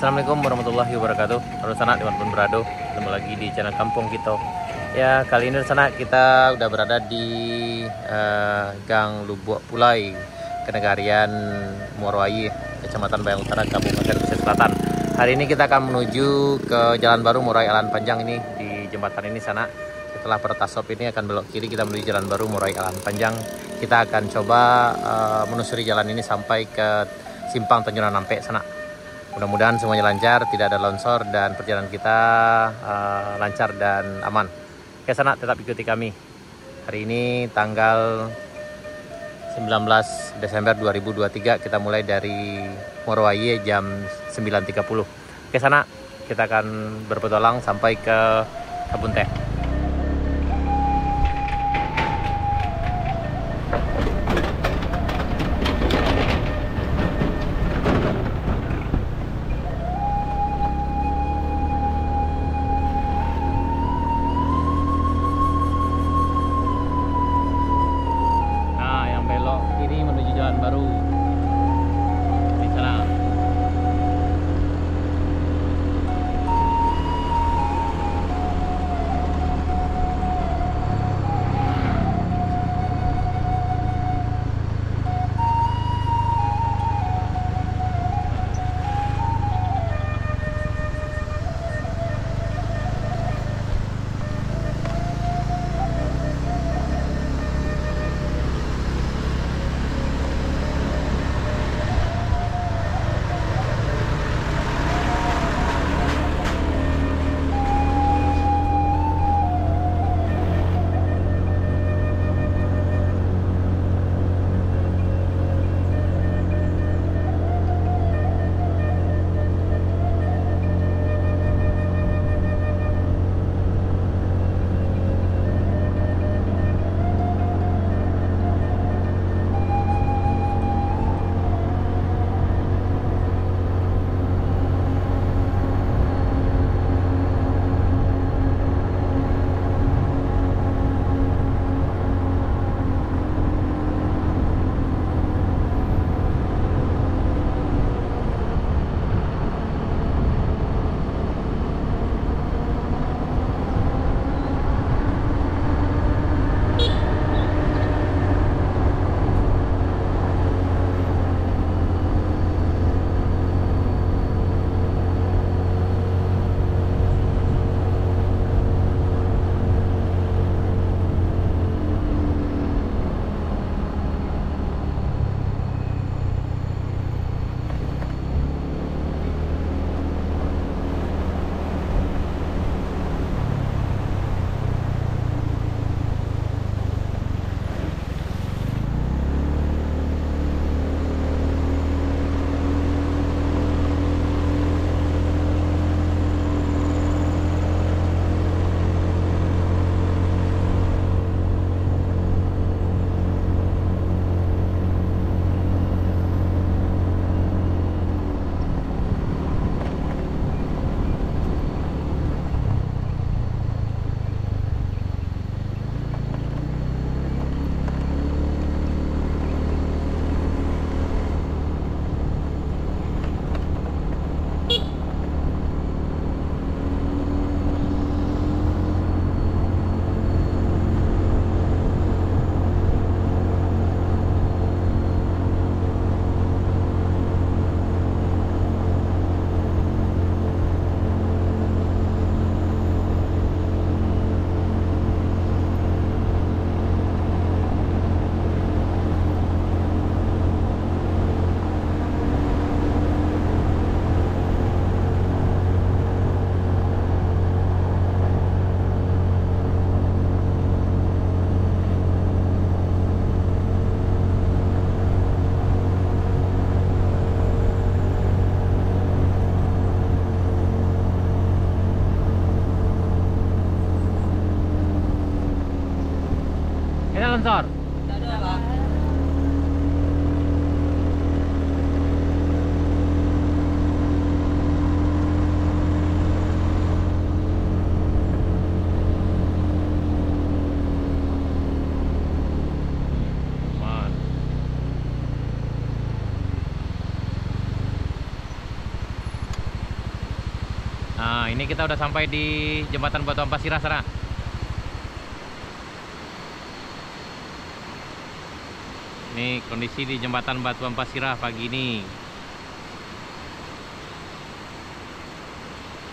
Assalamualaikum warahmatullahi wabarakatuh. Halo sana dimanapun berada, ketemu lagi di channel Kampung kita. Ya, kali ini sana kita udah berada di Gang Lubuk Pulai, Kenegarian Muarowai, Kecamatan Bayang Utara, Kabupaten Pesisir Selatan. Hari ini kita akan menuju ke Jalan Baru Murai Alan Panjang ini. Di jembatan ini sana, setelah Pertasop ini akan belok kiri, kita menuju Jalan Baru Murai Alan Panjang. Kita akan coba menelusuri jalan ini sampai ke Simpang Tanjungan Nampe sana. Mudah-mudahan semuanya lancar, tidak ada longsor, dan perjalanan kita lancar dan aman. Oke sana, tetap ikuti kami. Hari ini tanggal 19 Desember 2023, kita mulai dari Muarowai jam 9.30. Oke sana, kita akan berpetualang sampai ke Kebun Teh. Kiri menuju Jalan Baru di sana. Nah, ini kita udah sampai di jembatan Batu Ampasirah sana. Ini kondisi di jembatan Batu Ampasirah pagi ini.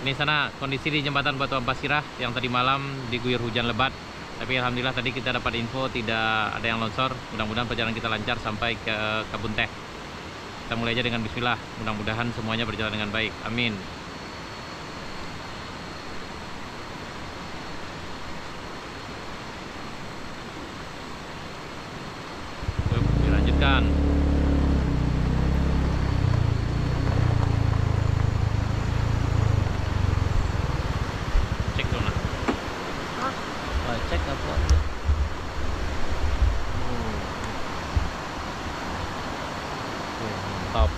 Ini sana kondisi di jembatan Batu Ampasirah yang tadi malam diguyur hujan lebat. Tapi alhamdulillah tadi kita dapat info tidak ada yang longsor. Mudah-mudahan perjalanan kita lancar sampai ke Kebun Teh. Kita mulai aja dengan bismillah. Mudah-mudahan semuanya berjalan dengan baik. Amin. Dilanjutkan. Cek dong. Cek apa? Mantap.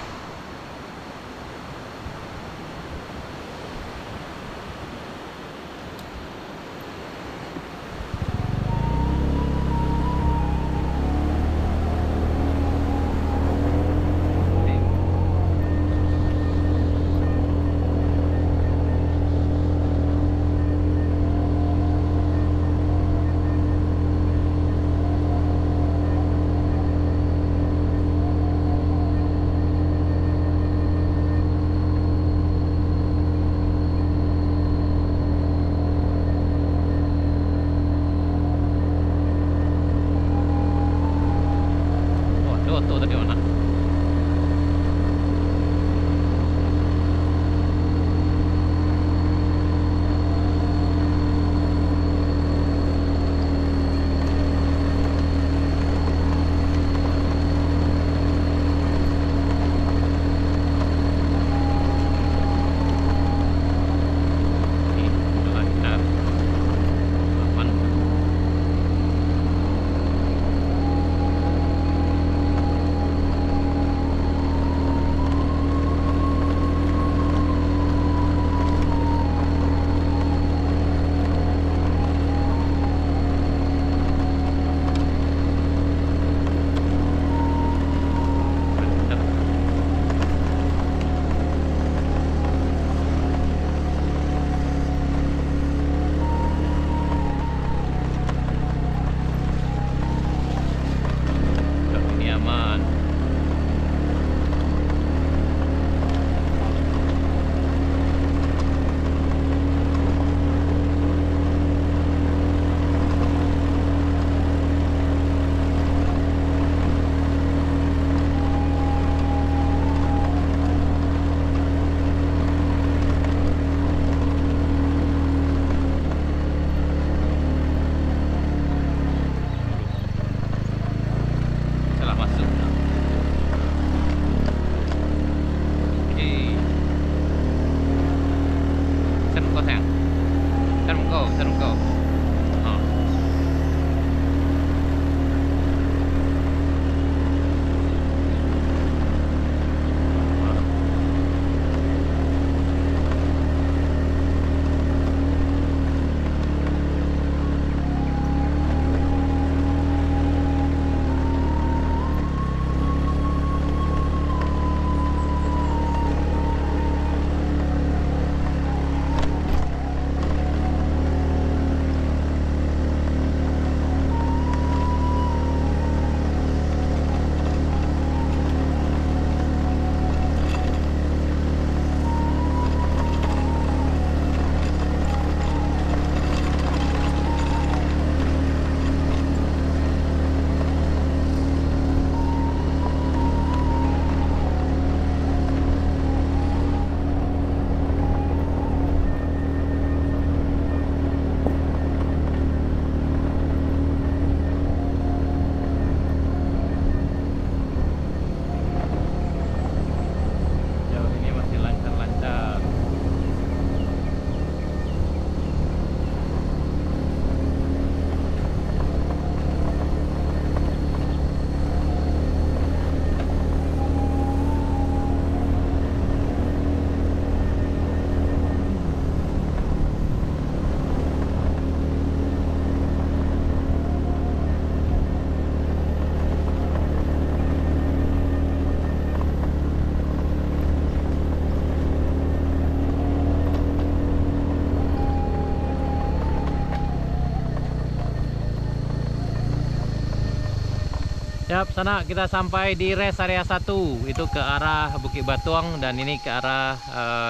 Yap, sana kita sampai di rest area 1. Itu ke arah Bukit Batuang dan ini ke arah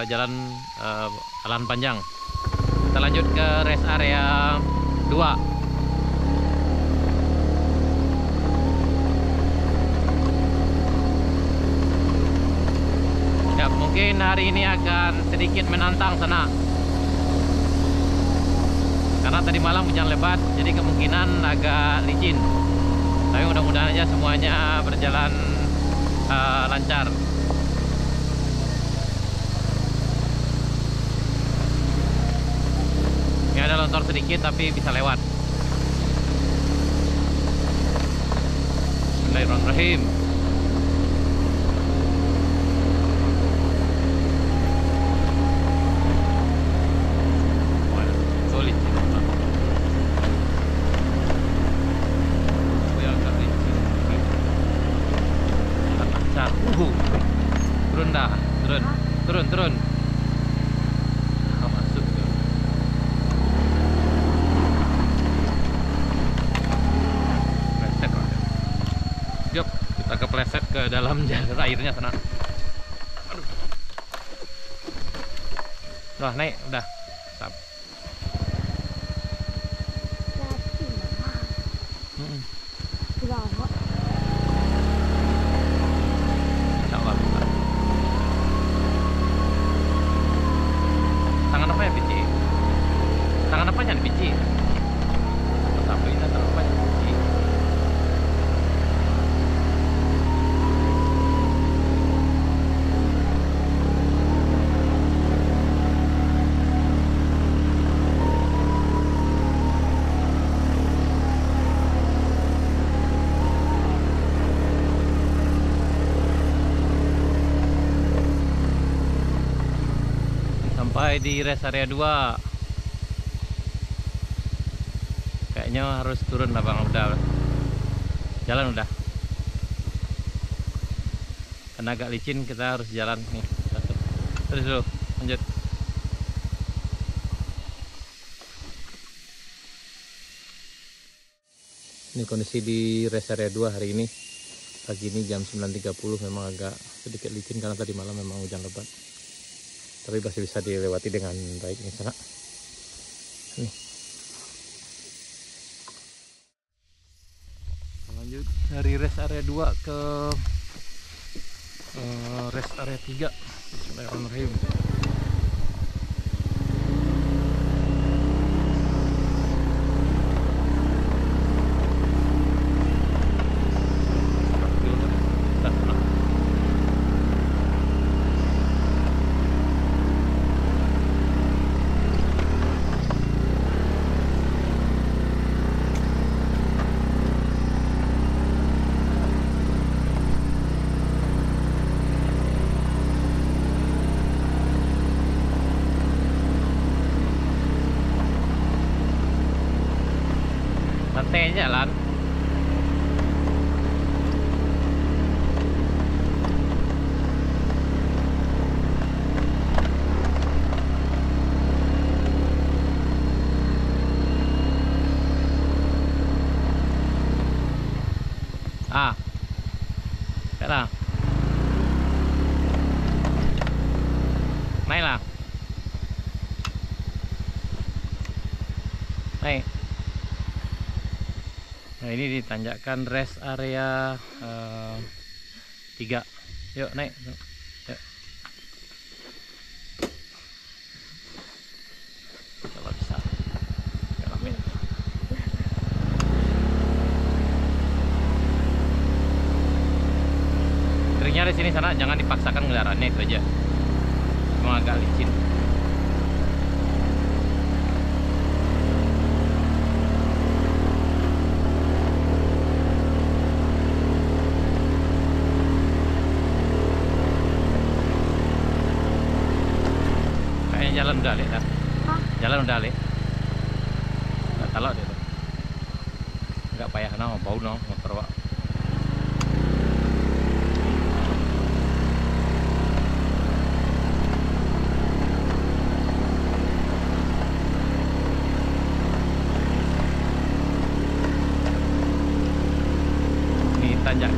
jalan Alan Panjang. Kita lanjut ke rest area 2. Ya, mungkin hari ini akan sedikit menantang sana. Karena tadi malam hujan lebat, jadi kemungkinan agak licin. Tapi mudah-mudahan aja semuanya berjalan lancar. Ini ada longsor sedikit tapi bisa lewat. Bismillahirrahmanirrahim. Sulit. Turun dah, turun. Masuk. Pleset. Yuk, kita kepleset ke dalam jalur airnya sana. Aduh. Wah, naik udah. Sap. Insyaallah bisa. Tangan apa ya Pici? Tangan apa ya Pici? Sampai ini tangan apa ya Pici? Sampai di rest area 2. Kayaknya harus turun lah Bang, udah. Jalan udah. Karena agak licin kita harus jalan nih. Terus dulu, lanjut. Ini kondisi di rest area 2 hari ini. Pagi ini jam 9.30 memang agak sedikit licin karena tadi malam memang hujan lebat. Tapi masih bisa dilewati dengan baik nih sana. Nih. Lanjut dari rest area 2 ke rest area 3. Bismillahirrahmanirrahim. Santai jalan. Baiklah. Naiklah. Naik. Nah, ini ditanjakan rest area 3. Yuk naik. Yuk. Kalau bisa. Amin. Keringnya di sini sana, jangan dipaksakan kendaraannya, itu aja. Cuma agak licin. Jalan udah lek dah. Jalan udah lek. Enggak talak dia tuh. Enggak payah no, bau no motor Pak. Ini tanjakan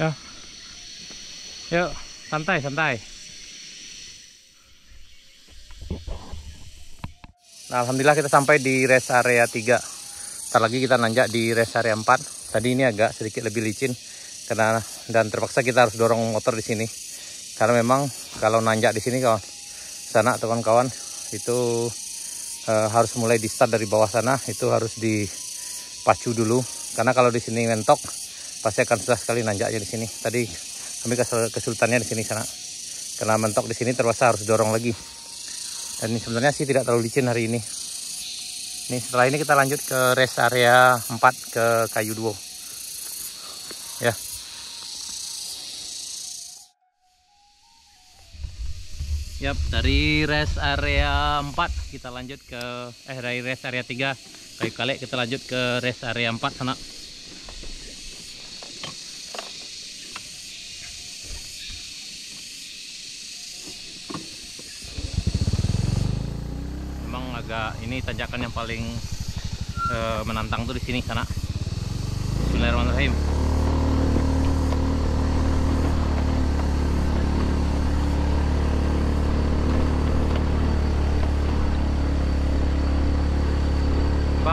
Ya. Yuk, santai, santai. Nah, alhamdulillah kita sampai di rest area 3. Ntar lagi kita nanjak di rest area 4. Tadi ini agak sedikit lebih licin karena dan terpaksa kita harus dorong motor di sini. Karena memang kalau nanjak di sini kawan, sana kawan-kawan itu harus mulai di start dari bawah sana, itu harus dipacu dulu. Karena kalau di sini mentok pasti akan susah sekali nanjaknya di sini. Tadi kami kesulitannya di sini sana. Karena mentok di sini terpaksa harus dorong lagi. Dan ini sebenarnya sih tidak terlalu licin hari ini. Nih setelah ini kita lanjut ke rest area 4 ke Kayu Duo. Ya. Yap, dari rest area 4 kita lanjut ke dari rest area 3 Kayu Kalek kita lanjut ke rest area 4 sana. Memang agak ini tanjakan yang paling menantang tuh di sini sana. Bismillahirrahmanirrahim.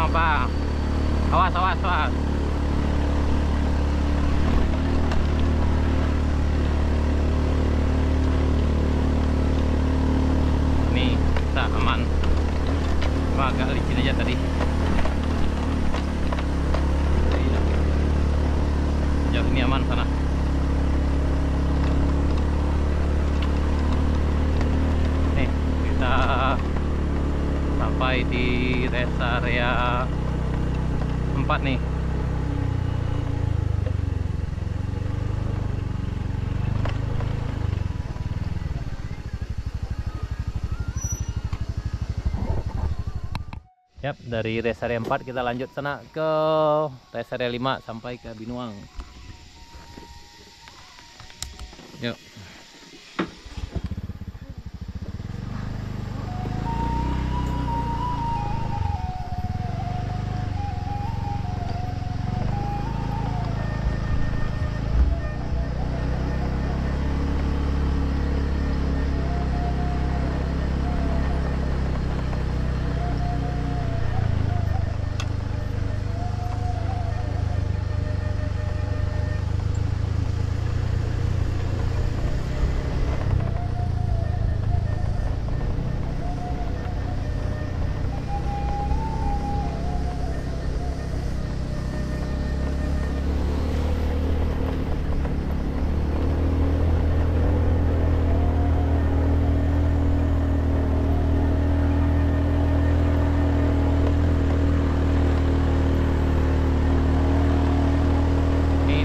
Bang, awas, awas, awas. Nih, kita aman. Cuma agak licin aja tadi. Jauh ini aman sana. Nih, kita sampai di rest area 4 nih. Yap, dari rest area 4 kita lanjut sana ke rest area 5 sampai ke Binuang. Yuk.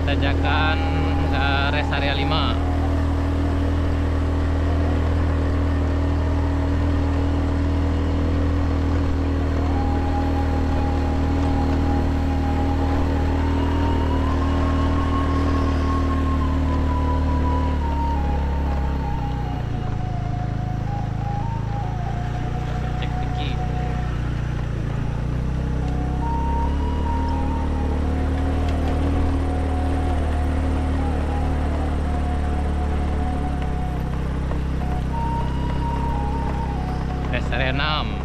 Tanjakan ke rest area 5. Rest area 6.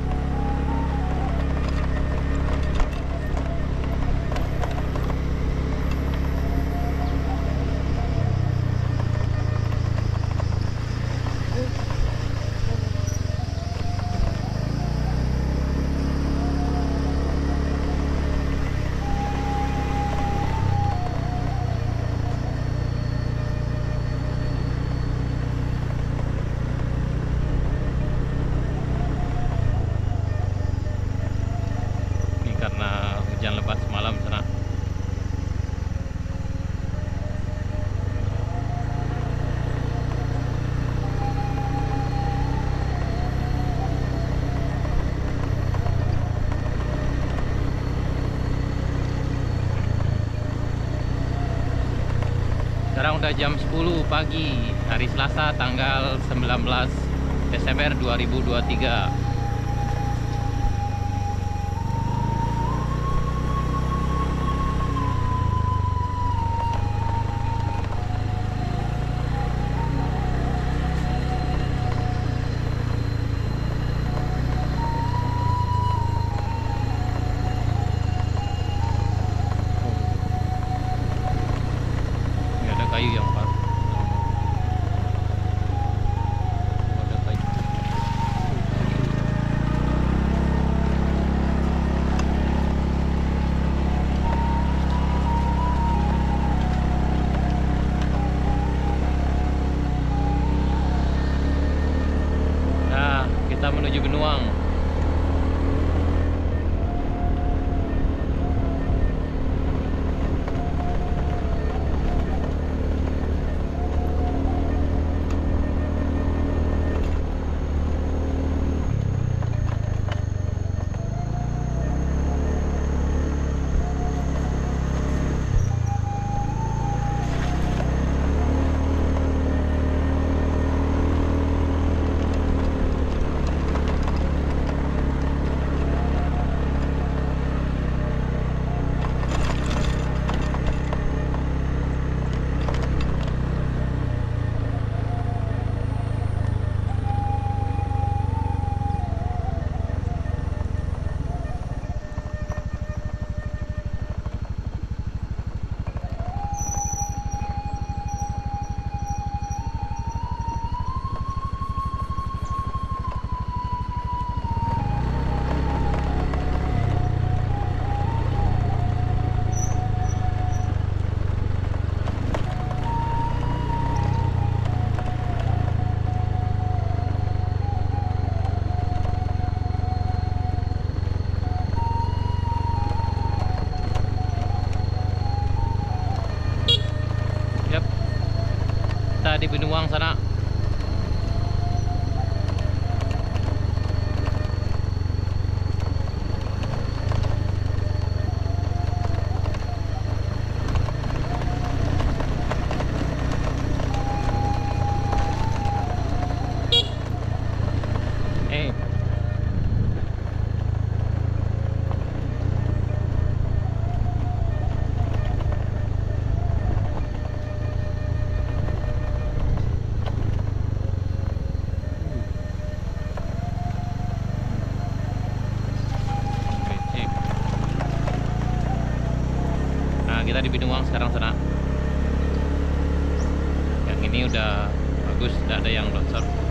Hujan lebat semalam sana. Sekarang udah jam 10 pagi hari Selasa tanggal 19 Desember 2023. kita di Binuang sana. Kita di Binuang sekarang sana. Yang ini udah bagus, tidak ada yang longsor.